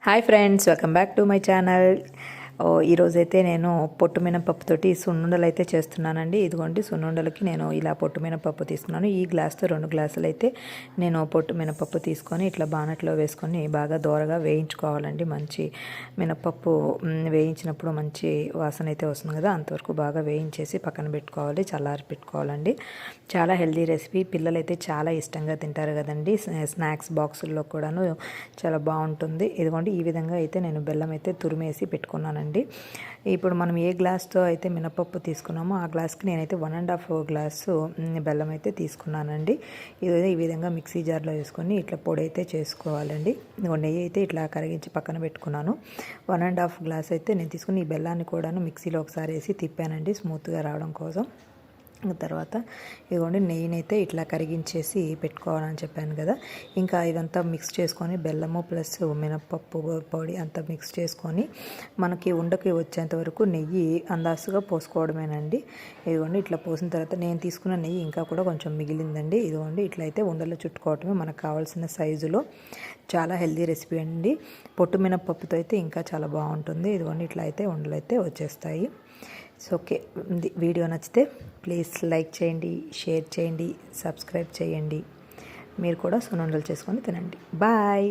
Hi friends, welcome back to my channel. ఈరోజైతే నేను పొట్టు మినపప్పుతోటి సున్నుండలు అయితే చేస్తున్నానండి. ఇదిగోండి, సున్నుండలకి నేను ఇలా పొట్టు మినపప్పు తీసుకున్నాను. ఈ గ్లాస్తో 2 గ్లాసులు అయితే నేను పొట్టు మినపప్పు తీసుకొని ఇట్లా బానట్లో వేసుకొని బాగా దోరగా వేయించుకోవాలండి. మంచి మినపప్పు వేయించినప్పుడు మంచి వాసన అయితే వస్తుంది కదా, అంతవరకు బాగా వేయించేసి పక్కన పెట్టుకోవాలి, చల్లారి పెట్టుకోవాలండి. చాలా హెల్దీ రెసిపీ, పిల్లలు అయితే చాలా ఇష్టంగా తింటారు కదండి. స్నాక్స్ బాక్సుల్లో కూడాను చాలా బాగుంటుంది. ఇదిగోండి, ఈ విధంగా అయితే నేను బెల్లం అయితే తురిమేసి పెట్టుకున్నానండి. ఇప్పుడు మనం ఏ గ్లాస్తో అయితే మినపప్పు తీసుకున్నామో ఆ గ్లాస్కి నేనైతే 1.5 గ్లాసు బెల్లం అయితే తీసుకున్నానండి. ఈ విధంగా మిక్సీ జార్లో వేసుకొని ఇట్లా పొడి అయితే చేసుకోవాలండి. నెయ్యి అయితే ఇట్లా కరిగించి పక్కన పెట్టుకున్నాను. 1.5 గ్లాస్ అయితే నేను తీసుకుని ఈ బెల్లాన్ని కూడాను మిక్సీలో ఒకసారి వేసి తిప్పానండి, స్మూత్గా రావడం కోసం. తర్వాత ఇదిగోండి, నెయ్యినైతే ఇట్లా కరిగించేసి పెట్టుకోవాలని చెప్పాను కదా. ఇంకా ఇదంతా మిక్స్ చేసుకొని బెల్లము ప్లస్ మినపప్పు పొడి అంతా మిక్స్ చేసుకొని మనకి ఉండకి వచ్చేంత వరకు నెయ్యి అందాసుగా పోసుకోవడమేనండి. ఇదిగోండి, ఇట్లా పోసిన తర్వాత నేను తీసుకున్న నెయ్యి ఇంకా కూడా కొంచెం మిగిలిందండి. ఇదిగోండి, ఇట్లయితే ఉండలు చుట్టుకోవటమే మనకు కావాల్సిన సైజులో. చాలా హెల్దీ రెసిపీ అండి. పొట్టు మినపప్పుతో అయితే ఇంకా చాలా బాగుంటుంది. ఇదిగోండి, ఇట్లా అయితే ఉండలు అయితే వచ్చేస్తాయి. సో ఓకే, వీడియో నచ్చితే ప్లీజ్ లైక్ చేయండి, షేర్ చేయండి, సబ్స్క్రైబ్ చేయండి. మీరు కూడా సున్నుండలు చేసుకొని తినండి. బాయ్.